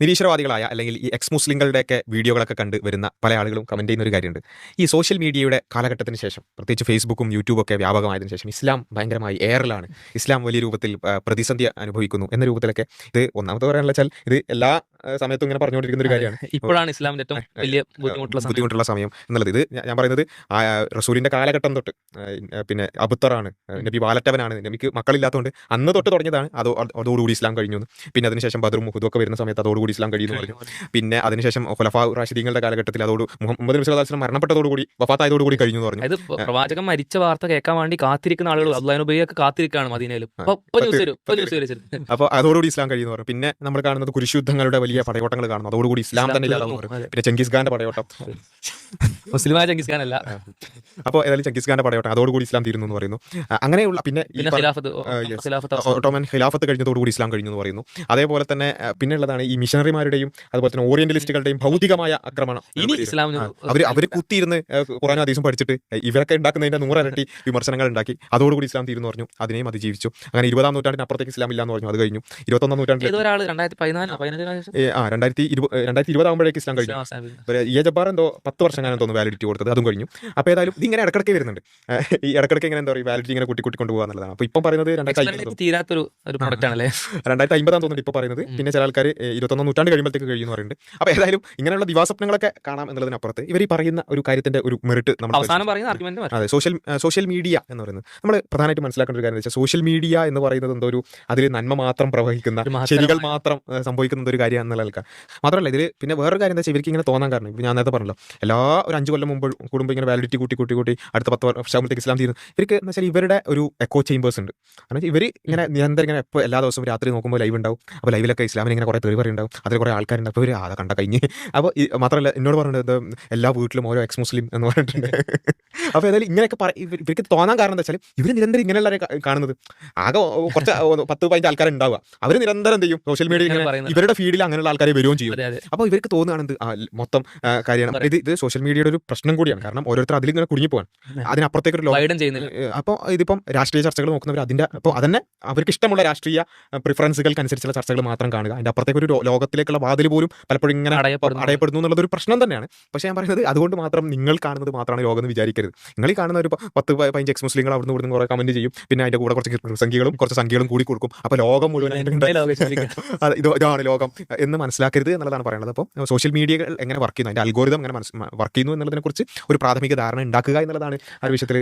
നിരീശ്വരവാദികളായ അല്ലെങ്കിൽ ഈ എക്സ് മുസ്ലിങ്ങളുടെയൊക്കെ വീഡിയോകളൊക്കെ കണ്ട് വരുന്ന പല ആളുകളും കമന്റ് ചെയ്യുന്ന ഒരു കാര്യമുണ്ട്. ഈ സോഷ്യൽ മീഡിയയുടെ കാലഘട്ടത്തിന് ശേഷം, പ്രത്യേകിച്ച് ഫേസ്ബുക്കും യൂട്യൂബും ഒക്കെ വ്യാപകമായതിനു ശേഷം ഇസ്ലാം ഭയങ്കരമായി എയറിലാണ്, ഇസ്ലാം വലിയ രൂപത്തിൽ പ്രതിസന്ധി അനുഭവിക്കുന്നു എന്ന രൂപത്തിലൊക്കെ. ഇത് ഒന്നാമത്തെ പറയാനുള്ള വെച്ചാൽ ഇത് എല്ലാ സമയത്തും ഇങ്ങനെ പറഞ്ഞുകൊണ്ടിരിക്കുന്ന ഒരു കാര്യമാണ്. ഇപ്പോഴാണ് ഇസ്ലാമിന്റെ ഏറ്റവും വലിയ ബുദ്ധിമുട്ടുള്ള സമയം എന്നുള്ളത്. ഇത് ഞാൻ പറയുന്നത് റസൂലിന്റെ കാലഘട്ടം തൊട്ട് പിന്നെ അബുത്തറാണ്, നബി വാലറ്റവനാണ്, നബിക്ക് മക്കളില്ലാത്തതുകൊണ്ട് അന്ന് തൊട്ട് തുടങ്ങിയതാണ്. അതോടുകൂടി ഇസ്ലാം കഴിഞ്ഞു. പിന്നെ അതിനുശേഷം ബദറും മുഹദും ഒക്കെ വരുന്ന സമയത്ത് അതോടുകൂടി ഇസ്ലാം കഴിയുന്നു പറഞ്ഞു. പിന്നെ അതിനുശേഷം ഖുലഫാ റാഷിദീങ്ങളുടെ കാലഘട്ടത്തിൽ മുഹമ്മദ് നബി സ്വല്ലല്ലാഹു അലൈഹി വസല്ലം മരണപ്പെട്ടതോടുകൂടി, വഫാത്തായതോടുകൂടി കഴിഞ്ഞു എന്ന് പറഞ്ഞു. അതായത് പ്രവാചകൻ മരിച്ച വാർത്ത കേൾക്കാൻ വേണ്ടി കാത്തിരിക്കുന്ന ആളുകൾ അബ്ദുല്ലാഹി നബി ഒക്കെ കാത്തിരിക്കുകയാണ് മദീനയിലും. അപ്പോൾ അതോടുകൂടി ഇസ്ലാം കഴിയുന്നു പറഞ്ഞു. പിന്നെ നമ്മൾ കാണുന്നത് കുരിശുദ്ധങ്ങളുടെ വലിയ പടയോട്ടങ്ങൾ കാണുന്നു. അതോടുകൂടി ഇസ്ലാം തന്നെ ഇല്ലാതാന്ന് പറഞ്ഞു. പിന്നെ ചെങ്കിസ് ഖാന്റെ പടയോട്ടം, മുസ്ലിമായ ചെങ്കിസ് ഖാൻ അല്ല. അപ്പോൾ ഏതായാലും ചെങ്കിസ് ഖാന്റെ പടയോട്ടം അതോടുകൂടി ഇസ്ലാം തീരുന്നു എന്ന് പറയുന്നു. അങ്ങനെയുള്ള പിന്നെ ഓട്ടോമൻ ഖിലാഫത്ത് കഴിഞ്ഞതോടുകൂടി ഇസ്ലാം കഴിഞ്ഞു എന്ന് പറയുന്നു. അതേപോലെ തന്നെ പിന്നെ ഉള്ളതാണ് ഈ മിഷണറിമാരുടെയും അതുപോലെ തന്നെ ഓറിയന്റലിസ്റ്റുകളുടെയും ഭൗതികമായ ആക്രമണം. ഇനി ഇസ്ലാം അവര് കുത്തിയിരുന്ന് ഖുർആനും ഹദീസും പഠിച്ചിട്ട് ഇവരൊക്കെ ഉണ്ടാക്കുന്നതിന്റെ 100 ഇരട്ടി വിമർശനങ്ങൾ ഉണ്ടാക്കി. അതോടുകൂടി ഇസ്ലാം തീരുന്നു പറഞ്ഞു. അതിനെയും അതിജീവിച്ചു. അങ്ങനെ 20-ാം നൂറ്റാണ്ടിന് അപ്പുറത്തേക്ക് ഇസ്ലാം ഇല്ലാന്ന് പറഞ്ഞു. അത് കഴിഞ്ഞു. 21-ാം നൂറ്റാണ്ടിൽ 2020 ആകുമ്പോഴേക്ക് ഇസ്ലാം കഴിഞ്ഞു. ഈ ജബ്ബാർ എന്തോ 10 വർഷം ഞാൻ തോന്നുന്നു വാലിഡിറ്റി കൊടുത്തത്, അതും കഴിഞ്ഞു. അപ്പോൾ ഏതായാലും ഇതിങ്ങനെ ഇടക്കിടയ്ക്ക് വരുന്നുണ്ട്. ഈ ഇടക്കിടയ്ക്ക് ഇങ്ങനെ എന്താ പറയുക, വാലിഡിറ്റി ഇങ്ങനെ കൂട്ടിക്കൊണ്ട് പോകുക എന്നുള്ളതാണ്. അപ്പോൾ ഇപ്പം പറയുന്നത് 2050 തോന്നുന്നുണ്ട് ഇപ്പോൾ പറയുന്നത്. പിന്നെ ചില ആൾക്കാർ 21-ാം നൂറ്റാണ്ട് കഴിയുമ്പോഴത്തേക്ക് കഴിയുമെന്ന് പറയുന്നുണ്ട്. അപ്പോൾ ഏതായാലും ഇങ്ങനെയുള്ള ദിവാസ്വപ്നങ്ങളൊക്കെ കാണാം എന്നുള്ളതിനപ്പുറത്ത് ഇവർ ഈ പറയുന്ന ഒരു കാര്യത്തിന്റെ ഒരു മെറിറ്റ് അതെ സോഷ്യൽ മീഡിയ എന്ന് പറയുന്നത് നമ്മൾ പ്രധാനമായിട്ട് മനസ്സിലാക്കേണ്ട ഒരു കാര്യം വെച്ചാൽ, സോഷ്യൽ മീഡിയ എന്ന് പറയുന്നത് എന്തോ ഒരു അതിൽ നന്മ മാത്രം പ്രവഹിക്കുന്ന, ശരികൾ മാത്രം സംഭവിക്കുന്ന ഒരു കാര്യം എന്നുള്ള ആൾക്കാർ മാത്രമല്ല. ഇതിൽ പിന്നെ വേറൊരു കാര്യം എന്താ വെച്ചാൽ ഇവർക്ക് ഇങ്ങനെ തോന്നാൻ കാരണം, ഇപ്പോൾ ഞാൻ നേരത്തെ പറഞ്ഞല്ലോ, എല്ലാ ഒരു 5 കൊല്ലം മുമ്പ് കൂടുമ്പോൾ ഇങ്ങനെ വാലിഡിറ്റി കൂട്ടി അടുത്ത 10 വർഷമാകുമ്പോഴത്തേക്ക് ഇസ്ലാം തീരുന്നു. ഇവർക്ക് എന്ന് വെച്ചാൽ ഇവരുടെ ഒരു എക്കോ ചേമ്പേഴ്സ് ഉണ്ട്. കാരണം ഇവർ ഇങ്ങനെ നിരന്തരം ഇങ്ങനെ എപ്പോൾ എല്ലാ ദിവസവും രാത്രി നോക്കുമ്പോൾ ലൈവ് ഉണ്ടാവും. അപ്പോൾ ലൈവിലൊക്കെ ഇസ്ലാമിന് ഇങ്ങനെ കുറേ തെറി പറയുണ്ടാവും. അതിൽ കുറേ ആൾക്കാരുണ്ട്. അപ്പോൾ ഇവർ കണ്ട കഴിഞ്ഞ്. അപ്പോൾ മാത്രമല്ല എന്നോട് പറഞ്ഞത് എല്ലാ വീട്ടിലും ഓരോ എക്സ് മുസ്ലിം എന്ന് പറഞ്ഞിട്ടുണ്ട്. അപ്പോൾ ഏതായാലും ഇങ്ങനെയൊക്കെ ഇവർക്ക് തോന്നാൻ കാരണം എന്താ വെച്ചാൽ ഇവർ നിരന്തരം ഇങ്ങനെയുള്ള കാണുന്നത്. ആകെ കുറച്ച് 10-15 ആൾക്കാരുണ്ടാവുക. അവർ നിരന്തരം എന്ത് ചെയ്യും, സോഷ്യൽ മീഡിയ ഇവരുടെ ഫീൽഡിൽ അങ്ങനെയുള്ള ആൾക്കാരെ വരികയും ചെയ്യും. അപ്പോൾ ഇവർക്ക് തോന്നുകയാണെന്ത് മൊത്തം കാര്യമാണ്. ഇത് സോഷ്യൽ മീഡിയയുടെ ഒരു പ്രശ്നം കൂടിയാണ്. കാരണം ഓരോരുത്തർ അതിലിങ്ങനെ കുടുങ്ങി പോകാൻ, അതിനപ്പുറത്തേക്ക് ഒരു അപ്പോൾ ഇതിപ്പം രാഷ്ട്രീയ ചർച്ചകൾ നോക്കുന്നവർ അതിന്റെ അപ്പോൾ അതന്നെ അവർക്ക് ഇഷ്ടമുള്ള രാഷ്ട്രീയ പ്രിഫറൻസുകൾക്കനുസരിച്ചുള്ള ചർച്ചകൾ മാത്രം കാണുക. അതിന്റെ അപ്പുറത്തേക്ക് ഒരു ലോകത്തിലേക്കുള്ള വാതിൽ പോലും പലപ്പോഴും ഇങ്ങനെ അടയപ്പെടുന്നു എന്നുള്ളതൊരു പ്രശ്നം തന്നെയാണ്. പക്ഷേ ഞാൻ പറയുന്നത് അതുകൊണ്ട് മാത്രം നിങ്ങൾ കാണുന്നത് മാത്രമാണ് ലോകം എന്ന് വിചാരിക്കരുത്. നിങ്ങൾ ഈ കാണുന്ന ഒരു 10-15 എക്സ് മുസ്ലിങ്ങൾ അവിടുന്ന് ഇവിടുന്ന് കുറേ കമന്റ് ചെയ്യും. പിന്നെ അതിന്റെ കൂടെ കുറച്ച് സംഖ്യകളും കൂടി കൊടുക്കും. അപ്പോൾ ലോകം മുഴുവൻ ഇതാണ് ലോകം എന്ന് മനസ്സിലാക്കരുത് എന്നുള്ളതാണ് പറയുന്നത്. അപ്പോൾ സോഷ്യൽ മീഡിയകൾ എങ്ങനെ വർക്ക് ചെയ്യുന്നു, അതിന്റെ അൽഗോരിതം എങ്ങനെ വർക്ക് ചെയ്യുന്നു എന്നുള്ളതിനെ കുറിച്ച് ഒരു പ്രാഥമിക ധാരണ ഉണ്ടാക്കുക എന്നുള്ളതാണ് ആ വിഷയത്തിൽ.